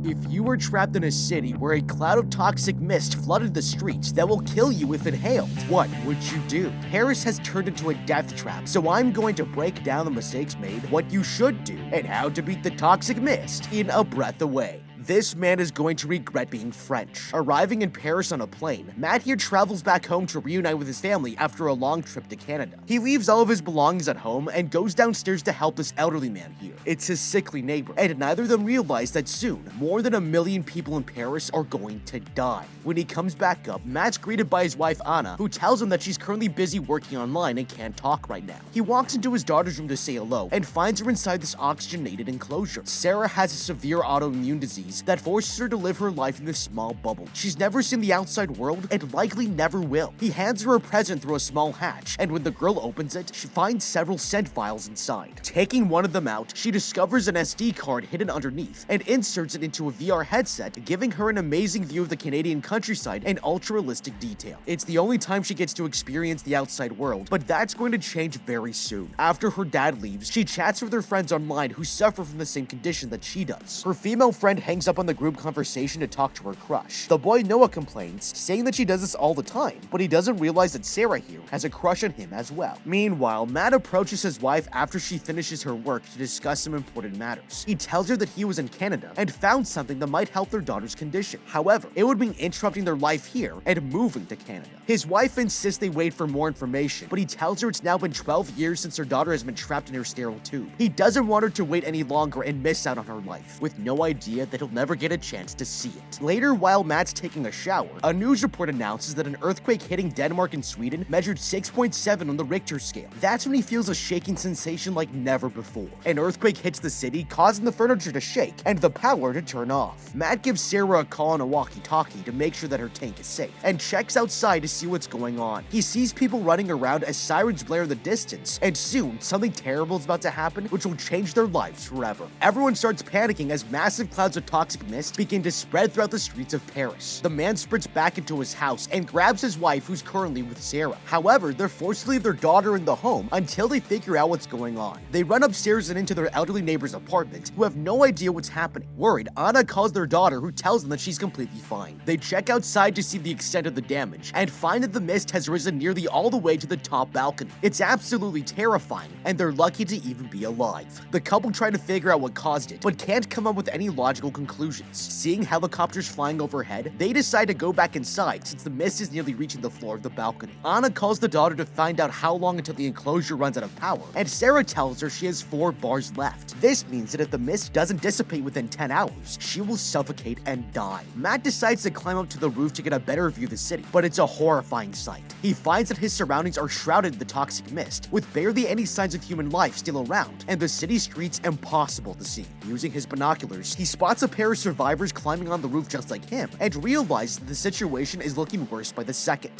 If you were trapped in a city where a cloud of toxic mist flooded the streets that will kill you if inhaled, what would you do? Paris has turned into a death trap, so I'm going to break down the mistakes made, what you should do, and how to beat the toxic mist in a breath away. This man is going to regret being French. Arriving in Paris on a plane, Matt here travels back home to reunite with his family after a long trip to Canada. He leaves all of his belongings at home and goes downstairs to help this elderly man here. It's his sickly neighbor, and neither of them realize that soon, more than 1 million people in Paris are going to die. When he comes back up, Matt's greeted by his wife Anna, who tells him that she's currently busy working online and can't talk right now. He walks into his daughter's room to say hello, and finds her inside this oxygenated enclosure. Sarah has a severe autoimmune disease that forces her to live her life in this small bubble. She's never seen the outside world and likely never will. He hands her a present through a small hatch, and when the girl opens it, she finds several scent vials inside. Taking one of them out, she discovers an SD card hidden underneath and inserts it into a VR headset, giving her an amazing view of the Canadian countryside and ultra-realistic detail. It's the only time she gets to experience the outside world, but that's going to change very soon. After her dad leaves, she chats with her friends online who suffer from the same condition that she does. Her female friend hangs up on the group conversation to talk to her crush. The boy Noah complains, saying that she does this all the time, but he doesn't realize that Sarah here has a crush on him as well. Meanwhile, Matt approaches his wife after she finishes her work to discuss some important matters. He tells her that he was in Canada and found something that might help their daughter's condition. However, it would mean interrupting their life here and moving to Canada. His wife insists they wait for more information, but he tells her it's now been 12 years since her daughter has been trapped in her sterile tube. He doesn't want her to wait any longer and miss out on her life, with no idea that he'll never get a chance to see it. Later, while Matt's taking a shower, a news report announces that an earthquake hitting Denmark and Sweden measured 6.7 on the Richter scale. That's when he feels a shaking sensation like never before. An earthquake hits the city, causing the furniture to shake and the power to turn off. Matt gives Sarah a call on a walkie-talkie to make sure that her tank is safe, and checks outside to see what's going on. He sees people running around as sirens blare in the distance, and soon, something terrible is about to happen which will change their lives forever. Everyone starts panicking as massive clouds of toxic mist begin to spread throughout the streets of Paris. The man sprints back into his house and grabs his wife, who's currently with Sarah. However, they're forced to leave their daughter in the home until they figure out what's going on. They run upstairs and into their elderly neighbor's apartment, who have no idea what's happening. Worried, Anna calls their daughter, who tells them that she's completely fine. They check outside to see the extent of the damage, and find that the mist has risen nearly all the way to the top balcony. It's absolutely terrifying, and they're lucky to even be alive. The couple try to figure out what caused it, but can't come up with any logical conclusions. Seeing helicopters flying overhead, they decide to go back inside since the mist is nearly reaching the floor of the balcony. Anna calls the daughter to find out how long until the enclosure runs out of power, and Sarah tells her she has 4 bars left. This means that if the mist doesn't dissipate within 10 hours, she will suffocate and die. Matt decides to climb up to the roof to get a better view of the city, but it's a horrifying sight. He finds that his surroundings are shrouded in the toxic mist, with barely any signs of human life still around, and the city streets impossible to see. Using his binoculars, he spots a pair of survivors climbing on the roof just like him, and realizes that the situation is looking worse by the second.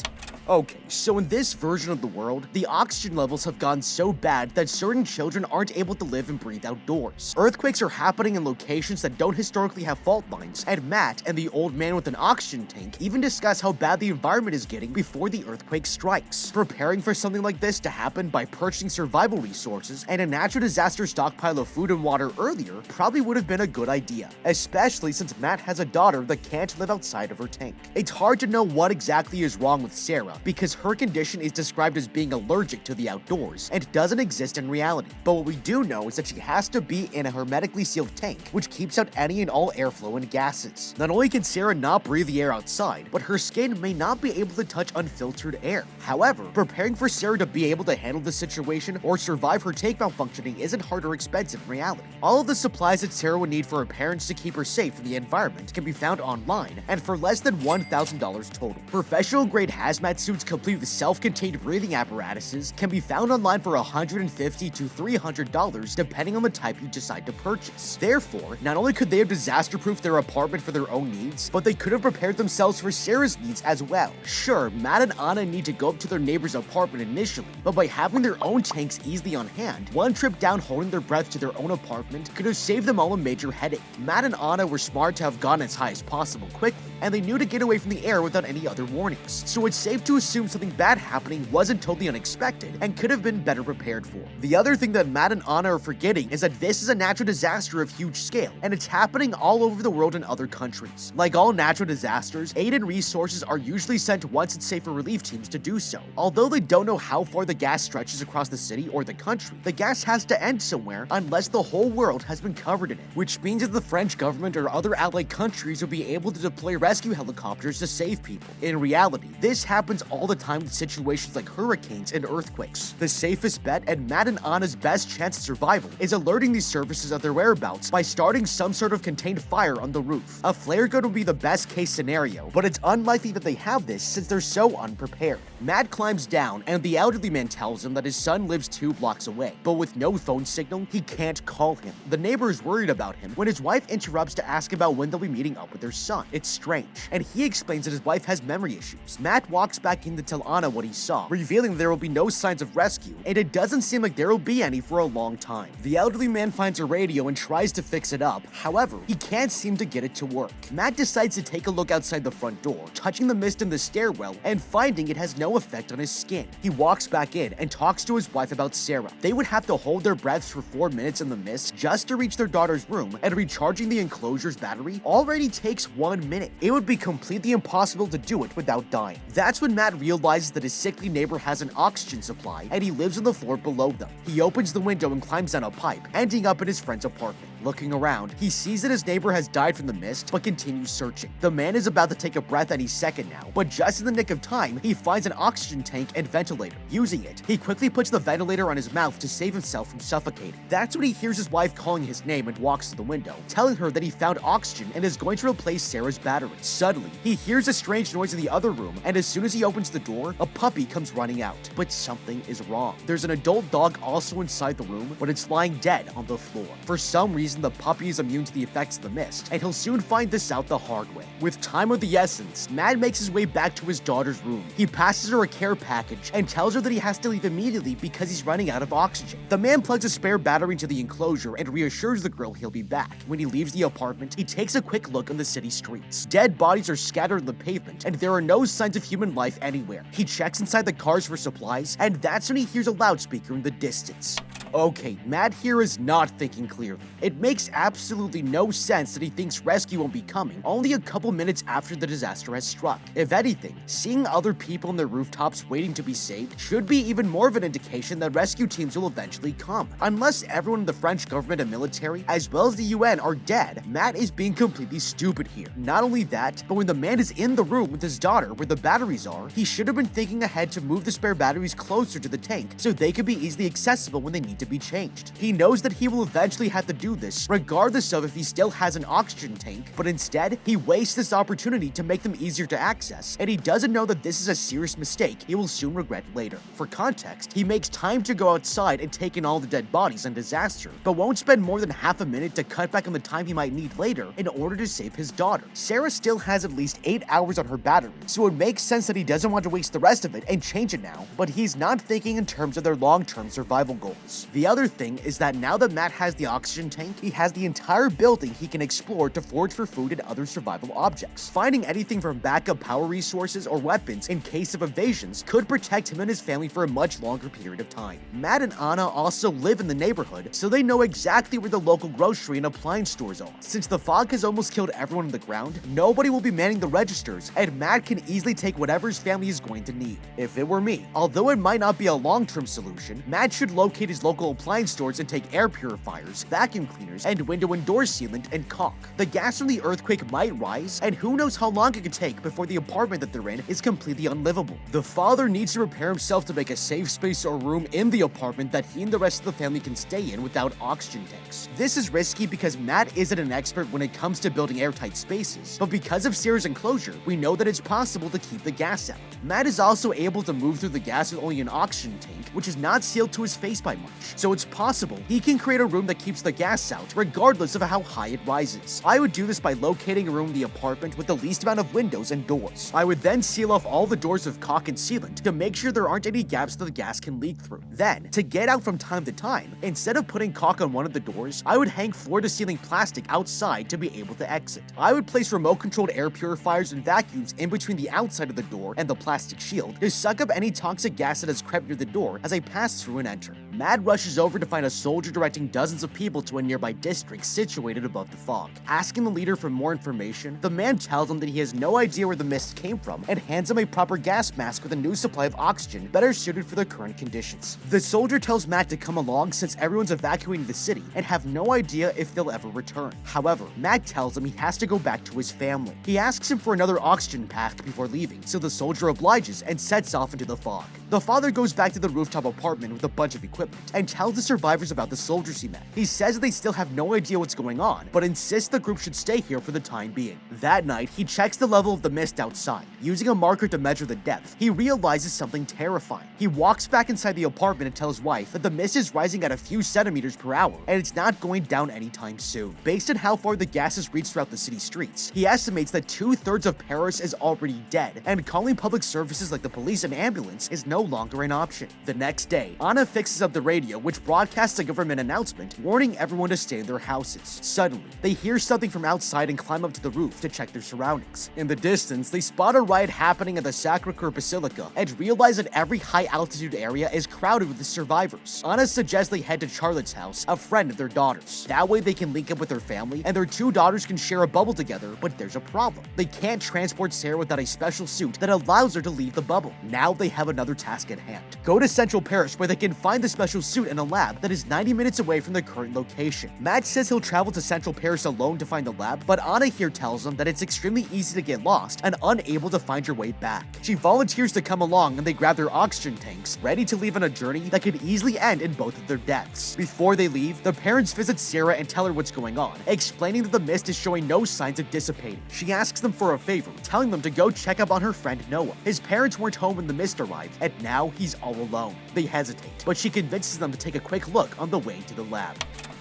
Okay, so in this version of the world, the oxygen levels have gone so bad that certain children aren't able to live and breathe outdoors. Earthquakes are happening in locations that don't historically have fault lines, and Matt and the old man with an oxygen tank even discuss how bad the environment is getting before the earthquake strikes. Preparing for something like this to happen by purchasing survival resources and a natural disaster stockpile of food and water earlier probably would have been a good idea, especially since Matt has a daughter that can't live outside of her tank. It's hard to know what exactly is wrong with Sarah, because her condition is described as being allergic to the outdoors and doesn't exist in reality. But what we do know is that she has to be in a hermetically sealed tank, which keeps out any and all airflow and gases. Not only can Sarah not breathe the air outside, but her skin may not be able to touch unfiltered air. However, preparing for Sarah to be able to handle this situation or survive her tank malfunctioning isn't hard or expensive in reality. All of the supplies that Sarah would need for her parents to keep her safe in the environment can be found online and for less than $1,000 total. Professional grade hazmat suits complete with self-contained breathing apparatuses can be found online for $150 to $300 depending on the type you decide to purchase. Therefore, not only could they have disaster-proofed their apartment for their own needs, but they could have prepared themselves for Sarah's needs as well. Sure, Matt and Anna need to go up to their neighbor's apartment initially, but by having their own tanks easily on hand, one trip down holding their breath to their own apartment could have saved them all a major headache. Matt and Anna were smart to have gone as high as possible quickly, and they knew to get away from the air without any other warnings, so it's safe to to assume something bad happening wasn't totally unexpected and could have been better prepared for. The other thing that Matt and Anna are forgetting is that this is a natural disaster of huge scale, and it's happening all over the world in other countries. Like all natural disasters, aid and resources are usually sent once it's safe for relief teams to do so. Although they don't know how far the gas stretches across the city or the country, the gas has to end somewhere unless the whole world has been covered in it, which means that the French government or other allied countries will be able to deploy rescue helicopters to save people. In reality, this happens all the time with situations like hurricanes and earthquakes. The safest bet and Matt and Anna's best chance of survival is alerting these services of their whereabouts by starting some sort of contained fire on the roof. A flare gun would be the best case scenario, but it's unlikely that they have this since they're so unprepared. Matt climbs down and the elderly man tells him that his son lives 2 blocks away, but with no phone signal, he can't call him. The neighbor is worried about him when his wife interrupts to ask about when they'll be meeting up with their son. It's strange, and he explains that his wife has memory issues. Matt walks back in to tell Anna what he saw, revealing that there will be no signs of rescue, and it doesn't seem like there will be any for a long time. The elderly man finds a radio and tries to fix it up. However, he can't seem to get it to work. Matt decides to take a look outside the front door, touching the mist in the stairwell and finding it has no effect on his skin. He walks back in and talks to his wife about Sarah. They would have to hold their breaths for 4 minutes in the mist just to reach their daughter's room, and recharging the enclosure's battery already takes 1 minute. It would be completely impossible to do it without dying. That's when Matt realizes that his sickly neighbor has an oxygen supply and he lives on the floor below them. He opens the window and climbs down a pipe, ending up in his friend's apartment. Looking around, he sees that his neighbor has died from the mist, but continues searching. The man is about to take a breath any second now, but just in the nick of time, he finds an oxygen tank and ventilator. Using it, he quickly puts the ventilator on his mouth to save himself from suffocating. That's when he hears his wife calling his name and walks to the window, telling her that he found oxygen and is going to replace Sarah's battery. Suddenly, he hears a strange noise in the other room, and as soon as he opens the door, a puppy comes running out. But something is wrong. There's an adult dog also inside the room, but it's lying dead on the floor. For some reason, the puppy is immune to the effects of the mist, and he'll soon find this out the hard way. With time of the essence, Matt makes his way back to his daughter's room. He passes her a care package and tells her that he has to leave immediately because he's running out of oxygen. The man plugs a spare battery into the enclosure and reassures the girl he'll be back. When he leaves the apartment, he takes a quick look on the city streets. Dead bodies are scattered on the pavement, and there are no signs of human life anywhere. He checks inside the cars for supplies, and that's when he hears a loudspeaker in the distance. Okay, Matt here is not thinking clearly. It makes absolutely no sense that he thinks rescue won't be coming only a couple minutes after the disaster has struck. If anything, seeing other people on their rooftops waiting to be saved should be even more of an indication that rescue teams will eventually come. Unless everyone in the French government and military, as well as the UN, are dead, Matt is being completely stupid here. Not only that, but when the man is in the room with his daughter where the batteries are, he should have been thinking ahead to move the spare batteries closer to the tank so they could be easily accessible when they need to be changed. He knows that he will eventually have to do this regardless of if he still has an oxygen tank, but instead, he wastes this opportunity to make them easier to access, and he doesn't know that this is a serious mistake he will soon regret later. For context, he makes time to go outside and take in all the dead bodies on disaster, but won't spend more than half a minute to cut back on the time he might need later in order to save his daughter. Sarah still has at least 8 hours on her battery, so it makes sense that he doesn't want to waste the rest of it and change it now, but he's not thinking in terms of their long-term survival goals. The other thing is that now that Matt has the oxygen tank, he has the entire building he can explore to forage for food and other survival objects. Finding anything from backup power resources or weapons in case of invasions could protect him and his family for a much longer period of time. Matt and Anna also live in the neighborhood, so they know exactly where the local grocery and appliance stores are. Since the fog has almost killed everyone on the ground, nobody will be manning the registers, and Matt can easily take whatever his family is going to need. If it were me, although it might not be a long-term solution, Matt should locate his local appliance stores and take air purifiers, vacuum cleaners, and window and door sealant and caulk. The gas from the earthquake might rise, and who knows how long it could take before the apartment that they're in is completely unlivable. The father needs to prepare himself to make a safe space or room in the apartment that he and the rest of the family can stay in without oxygen tanks. This is risky because Matt isn't an expert when it comes to building airtight spaces, but because of Sarah's enclosure, we know that it's possible to keep the gas out. Matt is also able to move through the gas with only an oxygen tank, which is not sealed to his face by much. so it's possible he can create a room that keeps the gas out regardless of how high it rises. I would do this by locating a room in the apartment with the least amount of windows and doors. I would then seal off all the doors with caulk and sealant to make sure there aren't any gaps that the gas can leak through. Then, to get out from time to time, instead of putting caulk on one of the doors, I would hang floor-to-ceiling plastic outside to be able to exit. I would place remote-controlled air purifiers and vacuums in between the outside of the door and the plastic shield to suck up any toxic gas that has crept near the door as I pass through and enter. Matt rushes over to find a soldier directing dozens of people to a nearby district situated above the fog. Asking the leader for more information, the man tells him that he has no idea where the mist came from and hands him a proper gas mask with a new supply of oxygen better suited for the current conditions. The soldier tells Matt to come along since everyone's evacuating the city and have no idea if they'll ever return. However, Matt tells him he has to go back to his family. He asks him for another oxygen pack before leaving, so the soldier obliges and sets off into the fog. The father goes back to the rooftop apartment with a bunch of equipment and tells the survivors about the soldiers he met. He says that they still have no idea what's going on, but insists the group should stay here for the time being. That night, he checks the level of the mist outside. Using a marker to measure the depth, he realizes something terrifying. He walks back inside the apartment and tells his wife that the mist is rising at a few centimeters per hour, and it's not going down anytime soon. Based on how far the gas has reached throughout the city streets, he estimates that 2/3 of Paris is already dead, and calling public services like the police and ambulance is no longer an option. The next day, Anna fixes up the radio, which broadcasts a government announcement warning everyone to stay in their houses. Suddenly, they hear something from outside and climb up to the roof to check their surroundings. In the distance, they spot a riot happening at the Sacré-Cœur Basilica and realize that every high-altitude area is crowded with the survivors. Anna suggests they head to Charlotte's house, a friend of their daughter's. That way they can link up with their family and their two daughters can share a bubble together, but there's a problem. They can't transport Sarah without a special suit that allows her to leave the bubble. Now they have another task at hand. Go to Central Paris where they can find the special suit in a lab that is 90 minutes away from their current location. Matt says he'll travel to Central Paris alone to find the lab, but Anna here tells him that it's extremely easy to get lost and unable to find your way back. She volunteers to come along and they grab their oxygen tanks, ready to leave on a journey that could easily end in both of their deaths. Before they leave, the parents visit Sarah and tell her what's going on, explaining that the mist is showing no signs of dissipating. She asks them for a favor, telling them to go check up on her friend Noah. His parents weren't home when the mist arrived, and now he's all alone. They hesitate, but she convinces them to take a quick look on the way to the lab.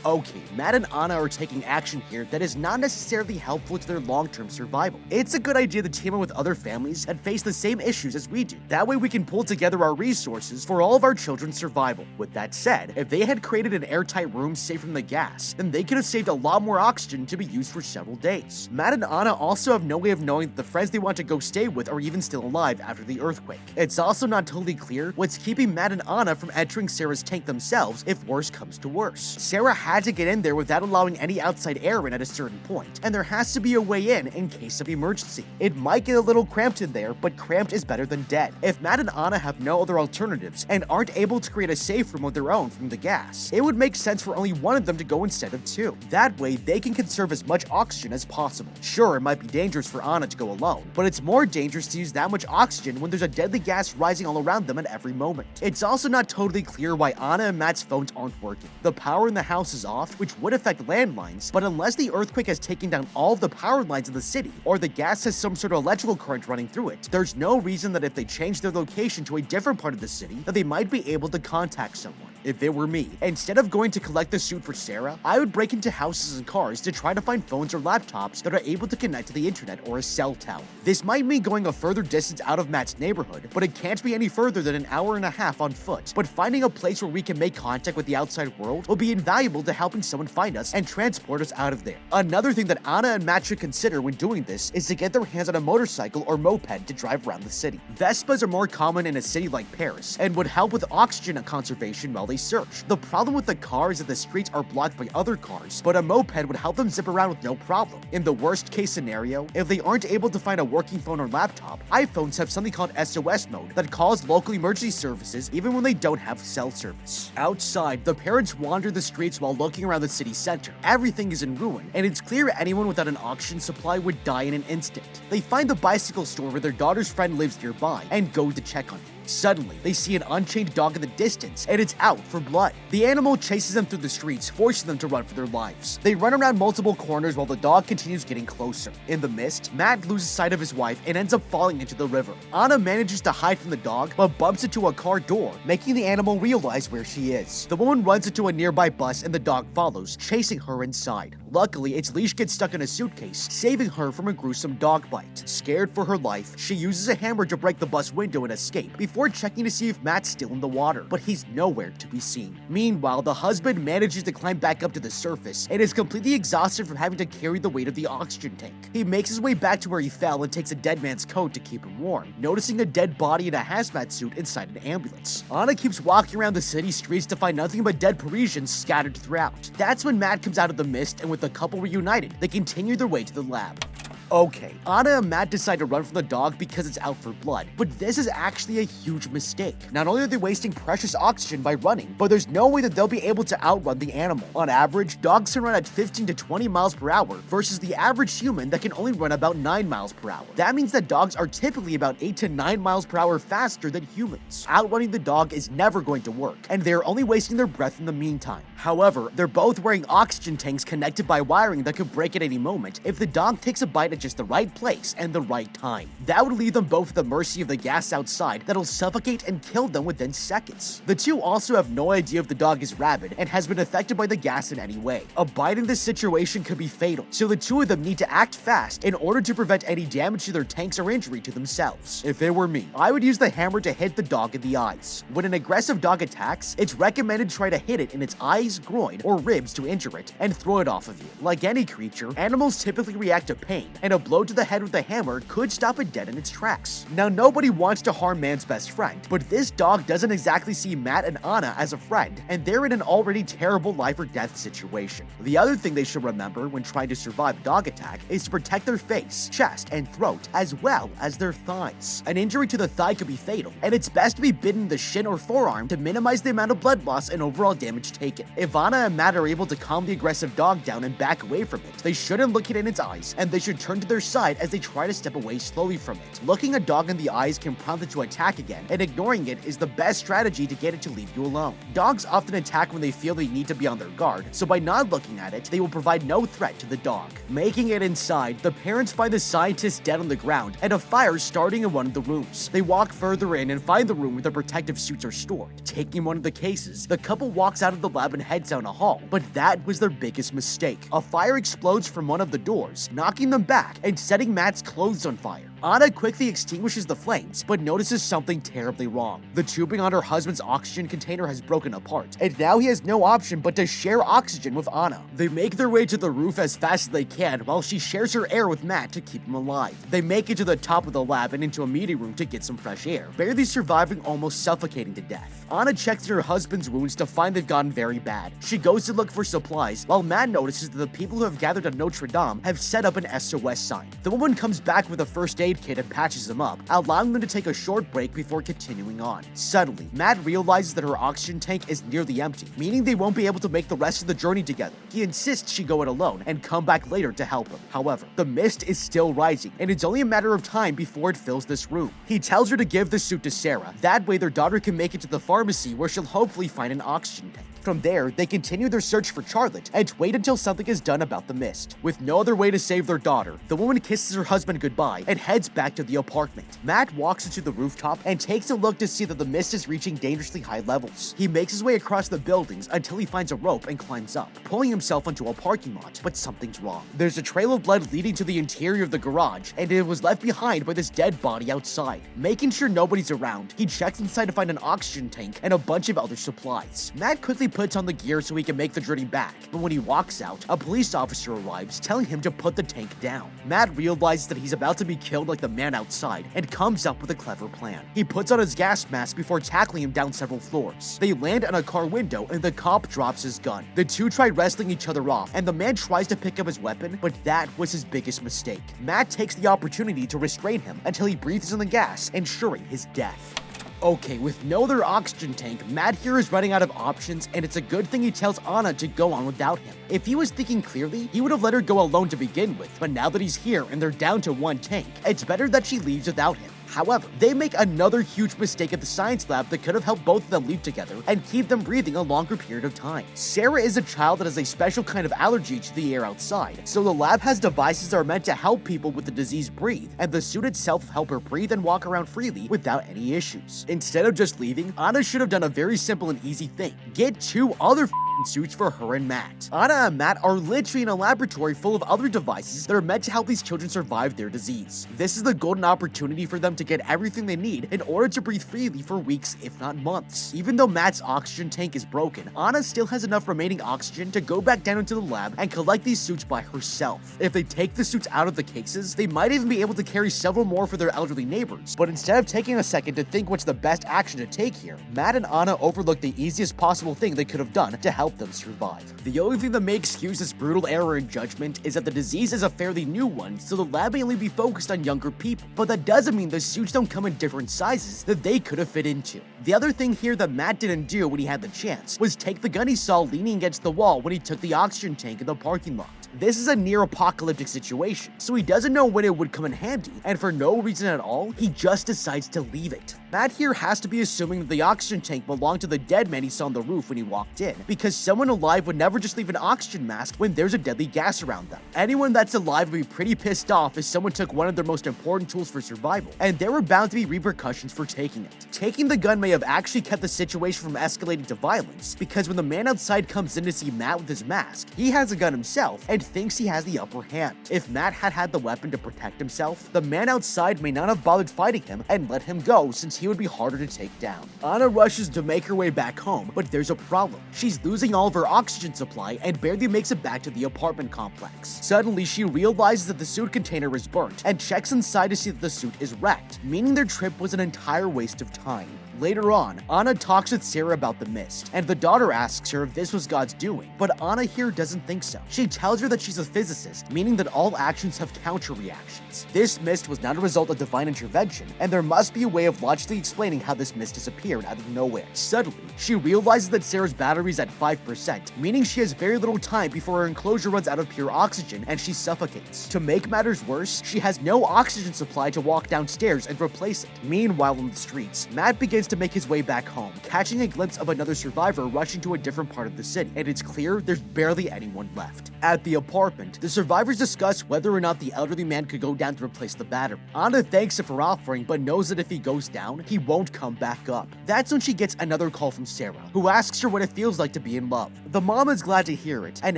Okay, Matt and Anna are taking action here that is not necessarily helpful to their long-term survival. It's a good idea to team up with other families that face the same issues as we do. That way we can pull together our resources for all of our children's survival. With that said, if they had created an airtight room safe from the gas, then they could have saved a lot more oxygen to be used for several days. Matt and Anna also have no way of knowing that the friends they want to go stay with are even still alive after the earthquake. It's also not totally clear what's keeping Matt and Anna from entering Sarah's tank themselves if worse comes to worse. Sarah had to get in there without allowing any outside air in at a certain point, and there has to be a way in case of emergency. It might get a little cramped in there, but cramped is better than dead. If Matt and Anna have no other alternatives and aren't able to create a safe room of their own from the gas, it would make sense for only one of them to go instead of two. That way, they can conserve as much oxygen as possible. Sure, it might be dangerous for Anna to go alone, but it's more dangerous to use that much oxygen when there's a deadly gas rising all around them at every moment. It's also not totally clear why Anna and Matt's phones aren't working. The power in the house is off, which would affect landlines, but unless the earthquake has taken down all of the power lines in the city, or the gas has some sort of electrical current running through it, there's no reason that if they change their location to a different part of the city, that they might be able to contact someone. If it were me, instead of going to collect the suit for Sarah, I would break into houses and cars to try to find phones or laptops that are able to connect to the internet or a cell tower. This might mean going a further distance out of Matt's neighborhood, but it can't be any further than an hour and a half on foot. But finding a place where we can make contact with the outside world will be invaluable to helping someone find us and transport us out of there. Another thing that Anna and Matt should consider when doing this is to get their hands on a motorcycle or moped to drive around the city. Vespas are more common in a city like Paris and would help with oxygen conservation while they search. The problem with the car is that the streets are blocked by other cars, but a moped would help them zip around with no problem. In the worst case scenario, if they aren't able to find a working phone or laptop, iPhones have something called SOS mode that calls local emergency services even when they don't have cell service. Outside, the parents wander the streets while looking around the city center. Everything is in ruin, and it's clear anyone without an oxygen supply would die in an instant. They find the bicycle store where their daughter's friend lives nearby and go to check on it. Suddenly, they see an unchained dog in the distance, and it's out for blood. The animal chases them through the streets, forcing them to run for their lives. They run around multiple corners while the dog continues getting closer. In the mist, Matt loses sight of his wife and ends up falling into the river. Anna manages to hide from the dog, but bumps into a car door, making the animal realize where she is. The woman runs into a nearby bus and the dog follows, chasing her inside. Luckily, its leash gets stuck in a suitcase, saving her from a gruesome dog bite. Scared for her life, she uses a hammer to break the bus window and escape before checking to see if Matt's still in the water, but he's nowhere to be seen. Meanwhile, the husband manages to climb back up to the surface and is completely exhausted from having to carry the weight of the oxygen tank. He makes his way back to where he fell and takes a dead man's coat to keep him warm, noticing a dead body in a hazmat suit inside an ambulance. Anna keeps walking around the city streets to find nothing but dead Parisians scattered throughout. That's when Matt comes out of the mist, and with the couple reunited, they continue their way to the lab. Okay, Anna and Matt decide to run from the dog because it's out for blood, but this is actually a huge mistake. Not only are they wasting precious oxygen by running, but there's no way that they'll be able to outrun the animal. On average, dogs can run at 15 to 20 miles per hour versus the average human that can only run about 9 miles per hour. That means that dogs are typically about 8 to 9 miles per hour faster than humans. Outrunning the dog is never going to work, and they're only wasting their breath in the meantime. However, they're both wearing oxygen tanks connected by wiring that could break at any moment if the dog takes a bite at just the right place and the right time. That would leave them both at the mercy of the gas outside that'll suffocate and kill them within seconds. The two also have no idea if the dog is rabid and has been affected by the gas in any way. A bite in this situation could be fatal, so the two of them need to act fast in order to prevent any damage to their tanks or injury to themselves. If it were me, I would use the hammer to hit the dog in the eyes. When an aggressive dog attacks, it's recommended to try to hit it in its eyes, groin, or ribs to injure it and throw it off of you. Like any creature, animals typically react to pain, and a blow to the head with a hammer could stop it dead in its tracks. Now, nobody wants to harm man's best friend, but this dog doesn't exactly see Matt and Anna as a friend, and they're in an already terrible life or death situation. The other thing they should remember when trying to survive a dog attack is to protect their face, chest, and throat, as well as their thighs. An injury to the thigh could be fatal, and it's best to be bitten in the shin or forearm to minimize the amount of blood loss and overall damage taken. If Anna and Matt are able to calm the aggressive dog down and back away from it, they shouldn't look it in its eyes, and they should turn to their side as they try to step away slowly from it. Looking a dog in the eyes can prompt it to attack again, and ignoring it is the best strategy to get it to leave you alone. Dogs often attack when they feel they need to be on their guard, so by not looking at it, they will provide no threat to the dog. Making it inside, the parents find the scientist dead on the ground and a fire starting in one of the rooms. They walk further in and find the room where the protective suits are stored. Taking one of the cases, the couple walks out of the lab and heads down a hall, but that was their biggest mistake. A fire explodes from one of the doors, knocking them back and setting Matt's clothes on fire. Anna quickly extinguishes the flames, but notices something terribly wrong. The tubing on her husband's oxygen container has broken apart, and now he has no option but to share oxygen with Anna. They make their way to the roof as fast as they can while she shares her air with Matt to keep him alive. They make it to the top of the lab and into a meeting room to get some fresh air, barely surviving almost suffocating to death. Anna checks her husband's wounds to find they've gotten very bad. She goes to look for supplies, while Matt notices that the people who have gathered at Notre Dame have set up an SOS sign. The woman comes back with a first aid kit and patches them up, allowing them to take a short break before continuing on. Suddenly, Matt realizes that her oxygen tank is nearly empty, meaning they won't be able to make the rest of the journey together. He insists she go it alone and come back later to help him. However, the mist is still rising, and it's only a matter of time before it fills this room. He tells her to give the suit to Sarah. That way their daughter can make it to the pharmacy where she'll hopefully find an oxygen tank. From there, they continue their search for Charlotte and wait until something is done about the mist. With no other way to save their daughter, the woman kisses her husband goodbye and heads back to the apartment. Matt walks into the rooftop and takes a look to see that the mist is reaching dangerously high levels. He makes his way across the buildings until he finds a rope and climbs up, pulling himself onto a parking lot, but something's wrong. There's a trail of blood leading to the interior of the garage, and it was left behind by this dead body outside. Making sure nobody's around, he checks inside to find an oxygen tank and a bunch of other supplies. Matt quickly puts on the gear so he can make the journey back, but when he walks out, a police officer arrives telling him to put the tank down. Matt realizes that he's about to be killed like the man outside and comes up with a clever plan. He puts on his gas mask before tackling him down several floors. They land on a car window and the cop drops his gun. The two try wrestling each other off, and the man tries to pick up his weapon, but that was his biggest mistake. Matt takes the opportunity to restrain him until he breathes in the gas, ensuring his death. Okay, with no other oxygen tank, Matt here is running out of options, and it's a good thing he tells Anna to go on without him. If he was thinking clearly, he would have let her go alone to begin with, but now that he's here and they're down to one tank, it's better that she leaves without him. However, they make another huge mistake at the science lab that could have helped both of them leave together and keep them breathing a longer period of time. Sarah is a child that has a special kind of allergy to the air outside, so the lab has devices that are meant to help people with the disease breathe, and the suit itself will help her breathe and walk around freely without any issues. Instead of just leaving, Anna should have done a very simple and easy thing: get 2 other suits for her and Matt. Anna and Matt are literally in a laboratory full of other devices that are meant to help these children survive their disease. This is the golden opportunity for them to get everything they need in order to breathe freely for weeks, if not months. Even though Matt's oxygen tank is broken, Anna still has enough remaining oxygen to go back down into the lab and collect these suits by herself. If they take the suits out of the cases, they might even be able to carry several more for their elderly neighbors. But instead of taking a second to think what's the best action to take here, Matt and Anna overlook the easiest possible thing they could have done to help them survive. The only thing that may excuse this brutal error in judgment is that the disease is a fairly new one, so the lab may only be focused on younger people. But that doesn't mean the suits don't come in different sizes that they could have fit into. The other thing here that Matt didn't do when he had the chance was take the gun he saw leaning against the wall when he took the oxygen tank in the parking lot. This is a near-apocalyptic situation, so he doesn't know when it would come in handy, and for no reason at all, he just decides to leave it. Matt here has to be assuming that the oxygen tank belonged to the dead man he saw on the roof when he walked in, because someone alive would never just leave an oxygen mask when there's a deadly gas around them. Anyone that's alive would be pretty pissed off if someone took one of their most important tools for survival, and there were bound to be repercussions for taking it. Taking the gun may have actually kept the situation from escalating to violence, because when the man outside comes in to see Matt with his mask, he has a gun himself and thinks he has the upper hand. If Matt had had the weapon to protect himself, the man outside may not have bothered fighting him and let him go, since he would be harder to take down. Anna rushes to make her way back home, but there's a problem. She's losing all of her oxygen supply and barely makes it back to the apartment complex. Suddenly, she realizes that the suit container is burnt and checks inside to see that the suit is wrecked, meaning their trip was an entire waste of time. Later on, Anna talks with Sarah about the mist, and the daughter asks her if this was God's doing, but Anna here doesn't think so. She tells her that she's a physicist, meaning that all actions have counter-reactions. This mist was not a result of divine intervention, and there must be a way of logically explaining how this mist disappeared out of nowhere. Suddenly, she realizes that Sarah's battery is at 5%, meaning she has very little time before her enclosure runs out of pure oxygen and she suffocates. To make matters worse, she has no oxygen supply to walk downstairs and replace it. Meanwhile, in the streets, Matt begins to make his way back home, catching a glimpse of another survivor rushing to a different part of the city, and it's clear there's barely anyone left. At the apartment, the survivors discuss whether or not the elderly man could go down to replace the battery. Anna thanks him for offering, but knows that if he goes down, he won't come back up. That's when she gets another call from Sarah, who asks her what it feels like to be in love. The mom is glad to hear it, and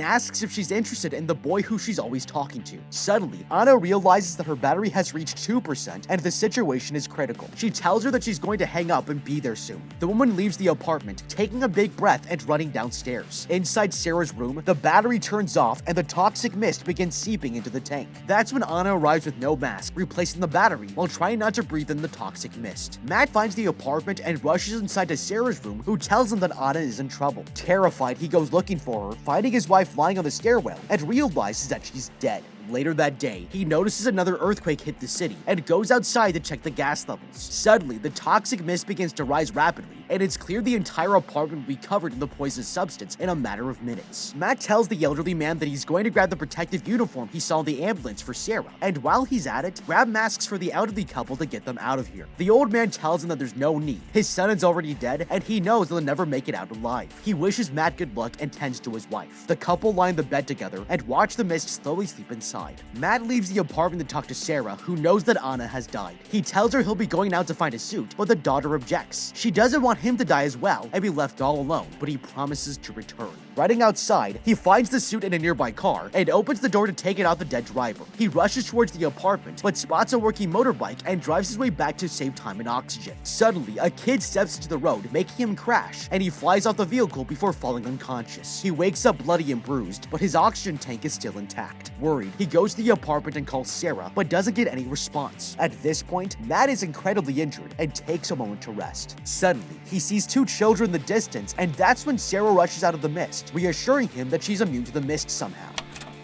asks if she's interested in the boy who she's always talking to. Suddenly, Anna realizes that her battery has reached 2%, and the situation is critical. She tells her that she's going to hang up and be there soon. The woman leaves the apartment, taking a big breath and running downstairs. Inside Sarah's room, the battery turns off and the toxic mist begins seeping into the tank. That's when Anna arrives with no mask, replacing the battery while trying not to breathe in the toxic mist. Matt finds the apartment and rushes inside to Sarah's room, who tells him that Anna is in trouble. Terrified, he goes looking for her, finding his wife lying on the stairwell, and realizes that she's dead. Later that day, he notices another earthquake hit the city and goes outside to check the gas levels. Suddenly, the toxic mist begins to rise rapidly, and it's clear the entire apartment will be covered in the poisonous substance in a matter of minutes. Matt tells the elderly man that he's going to grab the protective uniform he saw in the ambulance for Sarah, and while he's at it, grab masks for the elderly couple to get them out of here. The old man tells him that there's no need. His son is already dead, and he knows they'll never make it out alive. He wishes Matt good luck and tends to his wife. The couple lie in the bed together and watch the mist slowly sleep inside. Matt leaves the apartment to talk to Sarah, who knows that Anna has died. He tells her he'll be going out to find a suit, but the daughter objects. She doesn't want him to die as well and be left all alone, but he promises to return. Riding outside, he finds the suit in a nearby car and opens the door to take it out the dead driver. He rushes towards the apartment, but spots a working motorbike and drives his way back to save time and oxygen. Suddenly, a kid steps into the road, making him crash, and he flies off the vehicle before falling unconscious. He wakes up bloody and bruised, but his oxygen tank is still intact. Worried, he goes to the apartment and calls Sarah, but doesn't get any response. At this point, Matt is incredibly injured and takes a moment to rest. Suddenly, he sees 2 children in the distance, and that's when Sarah rushes out of the mist, reassuring him that she's immune to the mist somehow.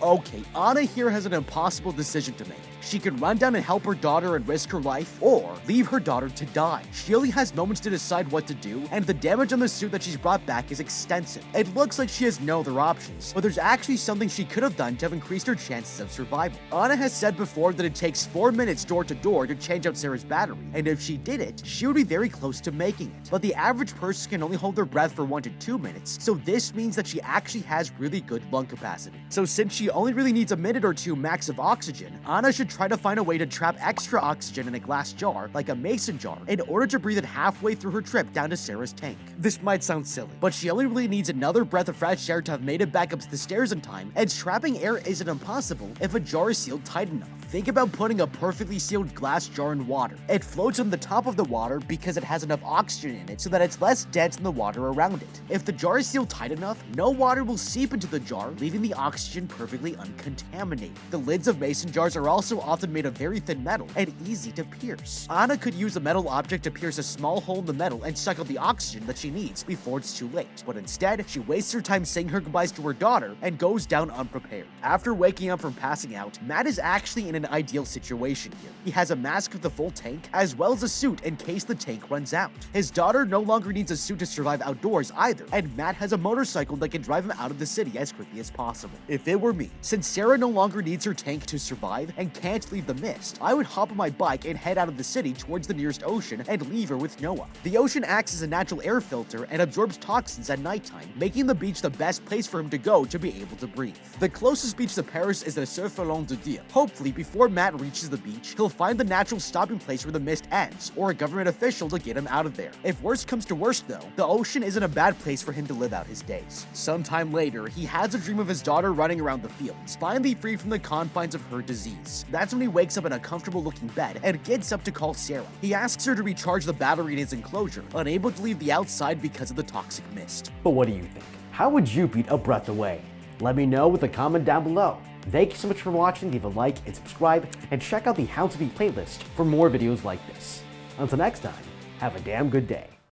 Okay, Anna here has an impossible decision to make. She could run down and help her daughter and risk her life, or leave her daughter to die. She only has moments to decide what to do, and the damage on the suit that she's brought back is extensive. It looks like she has no other options, but there's actually something she could have done to have increased her chances of survival. Anna has said before that it takes 4 minutes door to door to change out Sarah's battery, and if she did it, she would be very close to making it. But the average person can only hold their breath for 1 to 2 minutes, so this means that she actually has really good lung capacity. So since she only really needs a minute or 2 max of oxygen, Anna should try to find a way to trap extra oxygen in a glass jar, like a mason jar, in order to breathe it halfway through her trip down to Sarah's tank. This might sound silly, but she only really needs another breath of fresh air to have made it back up to the stairs in time, and trapping air isn't impossible if a jar is sealed tight enough. Think about putting a perfectly sealed glass jar in water. It floats on the top of the water because it has enough oxygen in it so that it's less dense than the water around it. If the jar is sealed tight enough, no water will seep into the jar, leaving the oxygen perfectly uncontaminated. The lids of mason jars are also often made of very thin metal and easy to pierce. Anna could use a metal object to pierce a small hole in the metal and suck out the oxygen that she needs before it's too late. But instead, she wastes her time saying her goodbyes to her daughter and goes down unprepared. After waking up from passing out, Matt is actually in an ideal situation here. He has a mask with a full tank, as well as a suit in case the tank runs out. His daughter no longer needs a suit to survive outdoors either, and Matt has a motorcycle that can drive him out of the city as quickly as possible. If it were me, since Sarah no longer needs her tank to survive and can't leave the mist, I would hop on my bike and head out of the city towards the nearest ocean and leave her with Noah. The ocean acts as a natural air filter and absorbs toxins at nighttime, making the beach the best place for him to go to be able to breathe. The closest beach to Paris is the Surf-Salon de Dieu. Hopefully, before Matt reaches the beach, he'll find the natural stopping place where the mist ends, or a government official to get him out of there. If worst comes to worst though, the ocean isn't a bad place for him to live out his days. Sometime later, he has a dream of his daughter running around the fields, finally free from the confines of her disease. That's when he wakes up in a comfortable looking bed and gets up to call Sarah. He asks her to recharge the battery in his enclosure, unable to leave the outside because of the toxic mist. But what do you think? How would you beat a breath away? Let me know with a comment down below. Thank you so much for watching, leave a like and subscribe, and check out the How to Beat playlist for more videos like this. Until next time, have a damn good day.